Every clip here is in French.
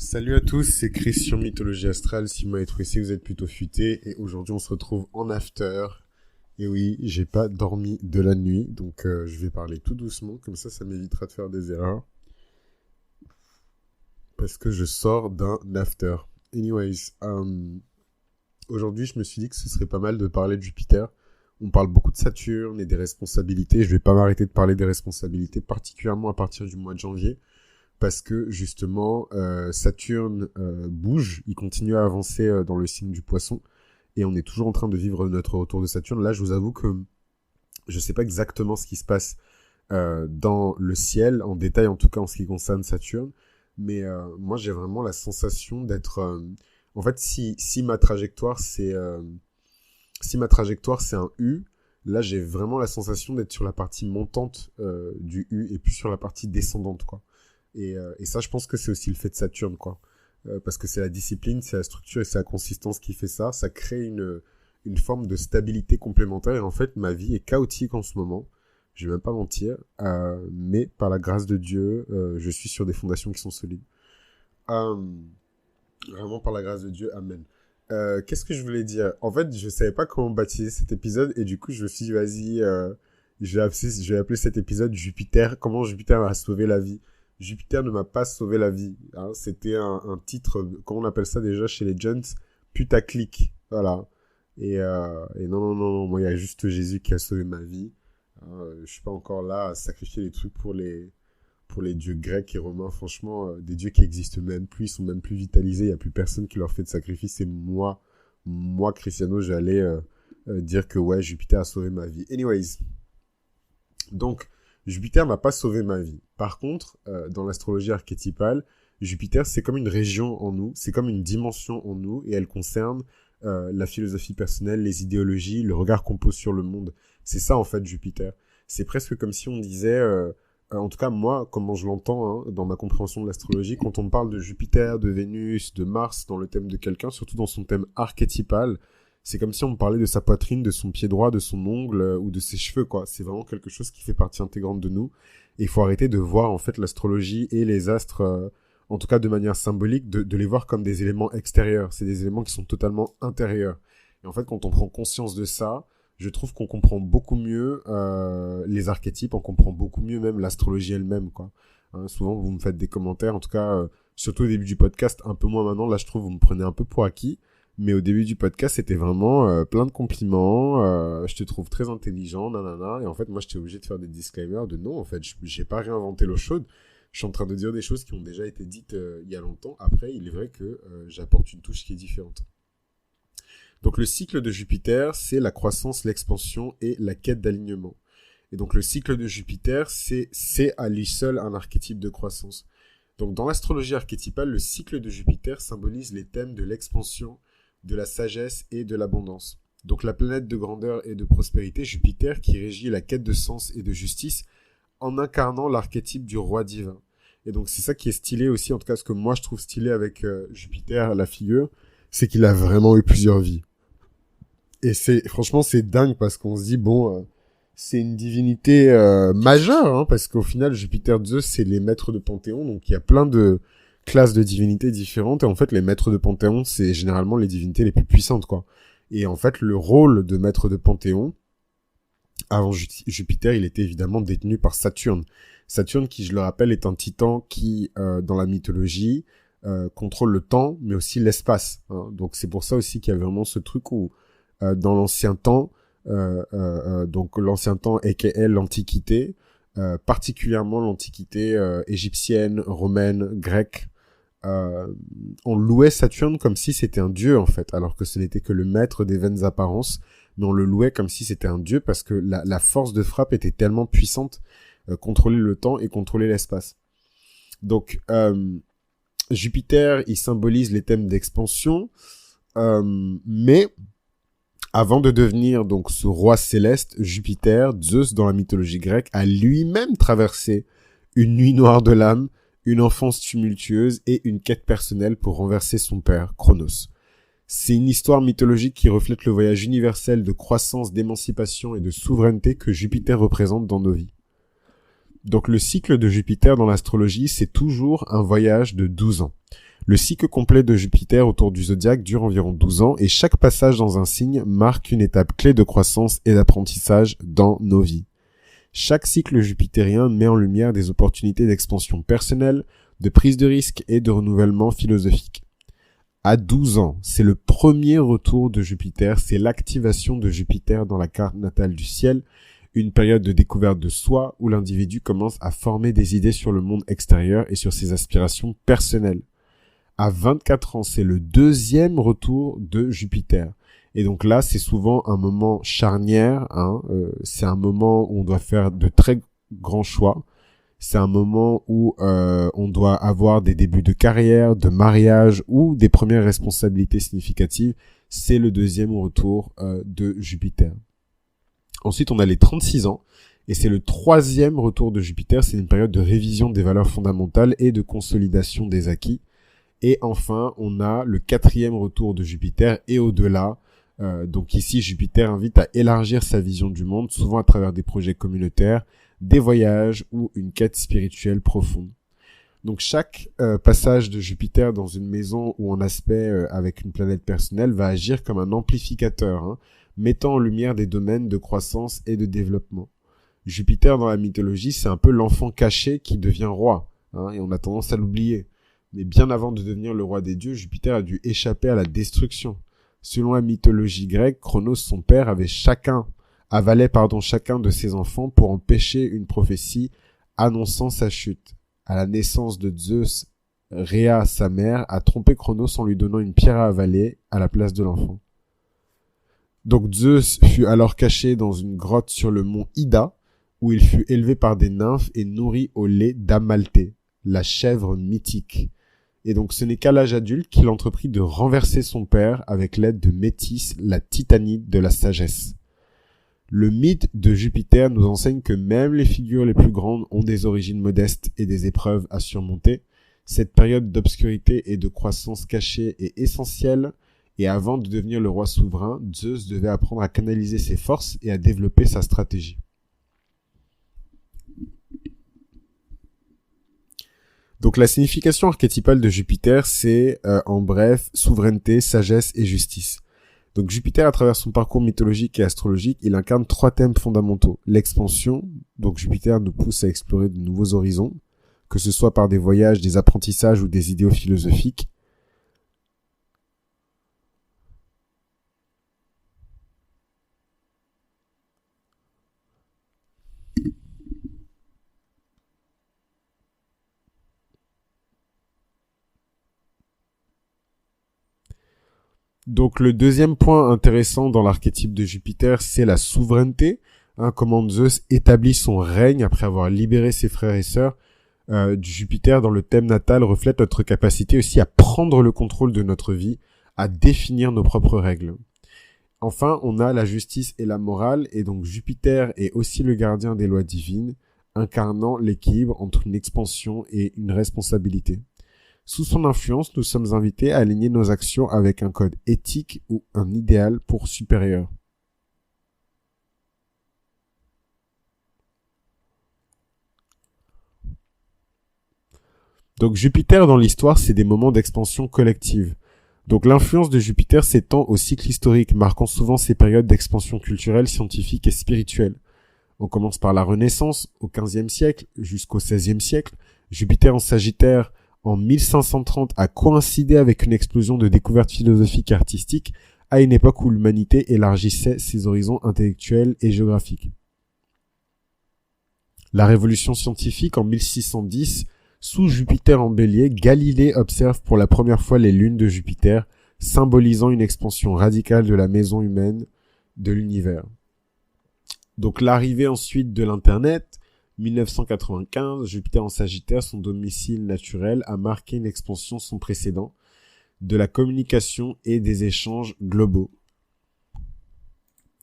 Salut à tous, c'est Chris sur Mythologie Astrale. Si vous m'avez trouvé ici, vous êtes plutôt futé. Et aujourd'hui, on se retrouve en after. Et oui, j'ai pas dormi de la nuit, donc je vais parler tout doucement, comme ça m'évitera de faire des erreurs. Parce que je sors d'un after. Anyways, aujourd'hui, je me suis dit que ce serait pas mal de parler de Jupiter. On parle beaucoup de Saturne et des responsabilités. Je vais pas m'arrêter de parler des responsabilités, particulièrement à partir du mois de janvier. Parce que justement, Saturne bouge, il continue à avancer dans le signe du Poisson, et on est toujours en train de vivre notre retour de Saturne. Là, je vous avoue que je sais pas exactement ce qui se passe dans le ciel, en détail en tout cas en ce qui concerne Saturne, mais moi j'ai vraiment la sensation d'être... en fait, si ma trajectoire c'est un U, là j'ai vraiment la sensation d'être sur la partie montante du U et plus sur la partie descendante, quoi. Et ça, je pense que c'est aussi le fait de Saturne, quoi. Parce que c'est la discipline, c'est la structure et c'est la consistance qui fait ça. Ça crée une forme de stabilité complémentaire. Et en fait, ma vie est chaotique en ce moment. Je vais même pas mentir. Mais par la grâce de Dieu, je suis sur des fondations qui sont solides. Vraiment par la grâce de Dieu, amen. Qu'est-ce que je voulais dire? En fait, je savais pas comment baptiser cet épisode. Et du coup, je me suis dit, vas-y, je vais appeler cet épisode Jupiter. Comment Jupiter m'a sauvé la vie? Jupiter ne m'a pas sauvé la vie. Hein. C'était un titre, comment on appelle ça déjà chez les Jones, putaclic. Voilà. Et non, moi il y a juste Jésus qui a sauvé ma vie. Je suis pas encore là à sacrifier les trucs pour les dieux grecs et romains. Franchement, des dieux qui existent même plus, ils sont même plus vitalisés. Il y a plus personne qui leur fait de sacrifice. Et moi, Cristiano, j'allais dire que ouais, Jupiter a sauvé ma vie. Anyways, donc Jupiter m'a pas sauvé ma vie. Par contre, dans l'astrologie archétypale, Jupiter, c'est comme une région en nous, c'est comme une dimension en nous, et elle concerne la philosophie personnelle, les idéologies, le regard qu'on pose sur le monde. C'est ça, en fait, Jupiter. C'est presque comme si on disait, en tout cas, moi, comment je l'entends, hein, dans ma compréhension de l'astrologie, quand on me parle de Jupiter, de Vénus, de Mars, dans le thème de quelqu'un, surtout dans son thème archétypal, c'est comme si on me parlait de sa poitrine, de son pied droit, de son ongle ou de ses cheveux, quoi. C'est vraiment quelque chose qui fait partie intégrante de nous. Et il faut arrêter de voir, en fait, l'astrologie et les astres, en tout cas de manière symbolique, de les voir comme des éléments extérieurs. C'est des éléments qui sont totalement intérieurs. Et en fait, quand on prend conscience de ça, je trouve qu'on comprend beaucoup mieux les archétypes, on comprend beaucoup mieux même l'astrologie elle-même, quoi. Hein, souvent, vous me faites des commentaires, en tout cas, surtout au début du podcast, un peu moins maintenant. Là, je trouve, vous me prenez un peu pour acquis. Mais au début du podcast, c'était vraiment plein de compliments. Je te trouve très intelligent, nanana. Et en fait, moi, j'étais obligé de faire des disclaimers de non, en fait, j'ai pas réinventé l'eau chaude. Je suis en train de dire des choses qui ont déjà été dites il y a longtemps. Après, il est vrai que j'apporte une touche qui est différente. Donc, le cycle de Jupiter, c'est la croissance, l'expansion et la quête d'alignement. Et donc, le cycle de Jupiter, c'est à lui seul un archétype de croissance. Donc, dans l'astrologie archétypale, le cycle de Jupiter symbolise les thèmes de l'expansion, de la sagesse et de l'abondance. Donc la planète de grandeur et de prospérité, Jupiter, qui régit la quête de sens et de justice, en incarnant l'archétype du roi divin. Et donc c'est ça qui est stylé aussi, en tout cas ce que moi je trouve stylé avec Jupiter, la figure, c'est qu'il a vraiment eu plusieurs vies. Et franchement c'est dingue parce qu'on se dit, bon, c'est une divinité majeure, hein, parce qu'au final Jupiter, Zeus, c'est les maîtres de Panthéon, donc il y a plein de classes de divinités différentes, et en fait les maîtres de Panthéon, c'est généralement les divinités les plus puissantes, quoi. Et en fait le rôle de maître de Panthéon, avant Jupiter, il était évidemment détenu par Saturne. Saturne, qui je le rappelle, est un titan qui, dans la mythologie, contrôle le temps, mais aussi l'espace, hein. Donc c'est pour ça aussi qu'il y a vraiment ce truc où, dans l'ancien temps, donc l'ancien temps aka l'Antiquité, particulièrement l'Antiquité égyptienne, romaine, grecque, on louait Saturne comme si c'était un dieu, en fait, alors que ce n'était que le maître des vaines apparences, mais on le louait comme si c'était un dieu parce que la force de frappe était tellement puissante, contrôler le temps et contrôler l'espace. Donc, Jupiter, il symbolise les thèmes d'expansion, mais avant de devenir donc ce roi céleste, Jupiter, Zeus dans la mythologie grecque, a lui-même traversé une nuit noire de l'âme, une enfance tumultueuse et une quête personnelle pour renverser son père, Cronos. C'est une histoire mythologique qui reflète le voyage universel de croissance, d'émancipation et de souveraineté que Jupiter représente dans nos vies. Donc le cycle de Jupiter dans l'astrologie, c'est toujours un voyage de 12 ans. Le cycle complet de Jupiter autour du zodiaque dure environ 12 ans et chaque passage dans un signe marque une étape clé de croissance et d'apprentissage dans nos vies. Chaque cycle jupitérien met en lumière des opportunités d'expansion personnelle, de prise de risque et de renouvellement philosophique. À 12 ans, c'est le premier retour de Jupiter, c'est l'activation de Jupiter dans la carte natale du ciel, une période de découverte de soi où l'individu commence à former des idées sur le monde extérieur et sur ses aspirations personnelles. À 24 ans, c'est le deuxième retour de Jupiter. Et donc là, c'est souvent un moment charnière, c'est un moment où on doit faire de très grands choix. C'est un moment où on doit avoir des débuts de carrière, de mariage ou des premières responsabilités significatives. C'est le deuxième retour de Jupiter. Ensuite, on a les 36 ans. Et c'est le troisième retour de Jupiter. C'est une période de révision des valeurs fondamentales et de consolidation des acquis. Et enfin, on a le quatrième retour de Jupiter et au-delà. Donc ici, Jupiter invite à élargir sa vision du monde, souvent à travers des projets communautaires, des voyages ou une quête spirituelle profonde. Donc chaque passage de Jupiter dans une maison ou en aspect avec une planète personnelle va agir comme un amplificateur, mettant en lumière des domaines de croissance et de développement. Jupiter dans la mythologie, c'est un peu l'enfant caché qui devient roi, et on a tendance à l'oublier. Mais bien avant de devenir le roi des dieux, Jupiter a dû échapper à la destruction. Selon la mythologie grecque, Cronos, son père, avalait chacun de ses enfants pour empêcher une prophétie annonçant sa chute. À la naissance de Zeus, Rhea, sa mère, a trompé Cronos en lui donnant une pierre à avaler à la place de l'enfant. Donc Zeus fut alors caché dans une grotte sur le mont Ida, où il fut élevé par des nymphes et nourri au lait d'Amalthée, la chèvre mythique. Et donc ce n'est qu'à l'âge adulte qu'il entreprit de renverser son père avec l'aide de Métis, la titanide de la sagesse. Le mythe de Jupiter nous enseigne que même les figures les plus grandes ont des origines modestes et des épreuves à surmonter. Cette période d'obscurité et de croissance cachée est essentielle, et avant de devenir le roi souverain, Zeus devait apprendre à canaliser ses forces et à développer sa stratégie. Donc la signification archétypale de Jupiter, c'est en bref souveraineté, sagesse et justice. Donc Jupiter, à travers son parcours mythologique et astrologique, il incarne 3 thèmes fondamentaux. L'expansion, donc Jupiter nous pousse à explorer de nouveaux horizons, que ce soit par des voyages, des apprentissages ou des idéaux philosophiques. Donc le deuxième point intéressant dans l'archétype de Jupiter, c'est la souveraineté. Comment Zeus établit son règne après avoir libéré ses frères et sœurs. Du Jupiter dans le thème natal reflète notre capacité aussi à prendre le contrôle de notre vie, à définir nos propres règles. Enfin, on a la justice et la morale, et donc Jupiter est aussi le gardien des lois divines, incarnant l'équilibre entre une expansion et une responsabilité. Sous son influence, nous sommes invités à aligner nos actions avec un code éthique ou un idéal pour supérieur. Donc Jupiter dans l'histoire, c'est des moments d'expansion collective. Donc l'influence de Jupiter s'étend au cycle historique, marquant souvent ces périodes d'expansion culturelle, scientifique et spirituelle. On commence par la Renaissance, au XVe siècle, jusqu'au XVIe siècle. Jupiter en Sagittaire, en 1530, a coïncidé avec une explosion de découvertes philosophiques et artistiques à une époque où l'humanité élargissait ses horizons intellectuels et géographiques. La révolution scientifique en 1610, sous Jupiter en Bélier, Galilée observe pour la première fois les lunes de Jupiter, symbolisant une expansion radicale de la maison humaine de l'univers. Donc l'arrivée ensuite de l'Internet, 1995, Jupiter en Sagittaire, son domicile naturel, a marqué une expansion sans précédent de la communication et des échanges globaux.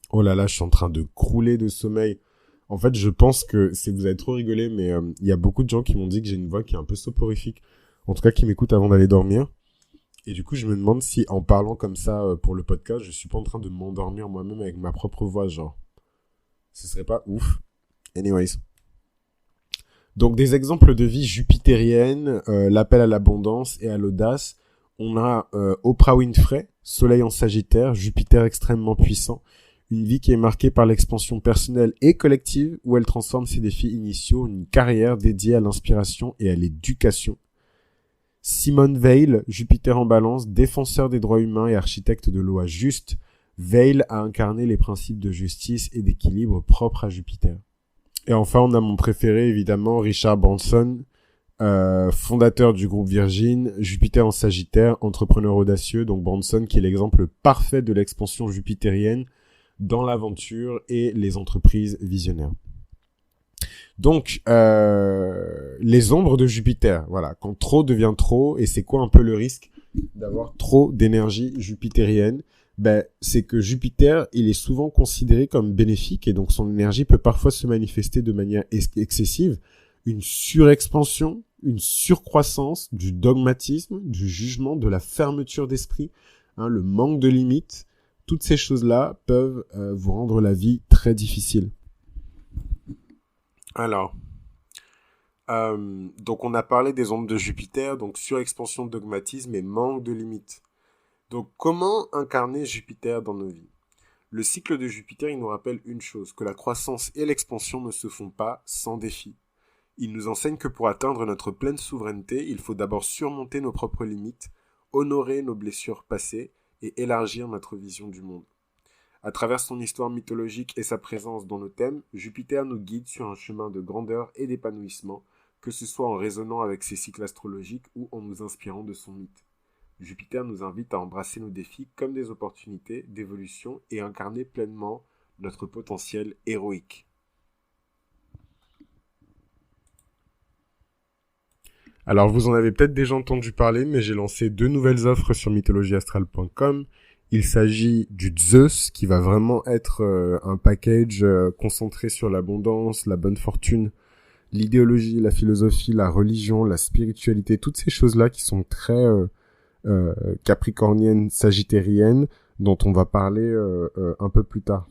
Oh là là, je suis en train de crouler de sommeil. En fait, je pense que vous avez trop rigolé, mais il y a beaucoup de gens qui m'ont dit que j'ai une voix qui est un peu soporifique. En tout cas, qui m'écoutent avant d'aller dormir. Et du coup, je me demande si, en parlant comme ça pour le podcast, je suis pas en train de m'endormir moi-même avec ma propre voix, genre. Ce serait pas ouf. Anyways. Donc des exemples de vie jupitérienne, l'appel à l'abondance et à l'audace. On a Oprah Winfrey, Soleil en Sagittaire, Jupiter extrêmement puissant. Une vie qui est marquée par l'expansion personnelle et collective, où elle transforme ses défis initiaux en une carrière dédiée à l'inspiration et à l'éducation. Simone Veil, Jupiter en Balance, défenseur des droits humains et architecte de lois justes. Veil a incarné les principes de justice et d'équilibre propres à Jupiter. Et enfin, on a mon préféré, évidemment, Richard Branson, fondateur du groupe Virgin, Jupiter en Sagittaire, entrepreneur audacieux. Donc Branson qui est l'exemple parfait de l'expansion jupitérienne dans l'aventure et les entreprises visionnaires. Donc, les ombres de Jupiter, voilà, quand trop devient trop, et c'est quoi un peu le risque d'avoir trop d'énergie jupitérienne? Ben, c'est que Jupiter, il est souvent considéré comme bénéfique, et donc son énergie peut parfois se manifester de manière excessive. Une surexpansion, une surcroissance, du dogmatisme, du jugement, de la fermeture d'esprit, le manque de limites. Toutes ces choses-là peuvent vous rendre la vie très difficile. Alors, donc on a parlé des ombres de Jupiter, donc surexpansion, dogmatisme et manque de limites. Donc comment incarner Jupiter dans nos vies? Le cycle de Jupiter, il nous rappelle une chose, que la croissance et l'expansion ne se font pas sans défi. Il nous enseigne que pour atteindre notre pleine souveraineté, il faut d'abord surmonter nos propres limites, honorer nos blessures passées et élargir notre vision du monde. À travers son histoire mythologique et sa présence dans nos thèmes, Jupiter nous guide sur un chemin de grandeur et d'épanouissement, que ce soit en résonnant avec ses cycles astrologiques ou en nous inspirant de son mythe. Jupiter nous invite à embrasser nos défis comme des opportunités d'évolution et incarner pleinement notre potentiel héroïque. Alors vous en avez peut-être déjà entendu parler, mais j'ai lancé 2 nouvelles offres sur mythologieastrale.com. Il s'agit du Zeus, qui va vraiment être un package concentré sur l'abondance, la bonne fortune, l'idéologie, la philosophie, la religion, la spiritualité, toutes ces choses-là qui sont très capricorniennes, sagittariennes, dont on va parler un peu plus tard.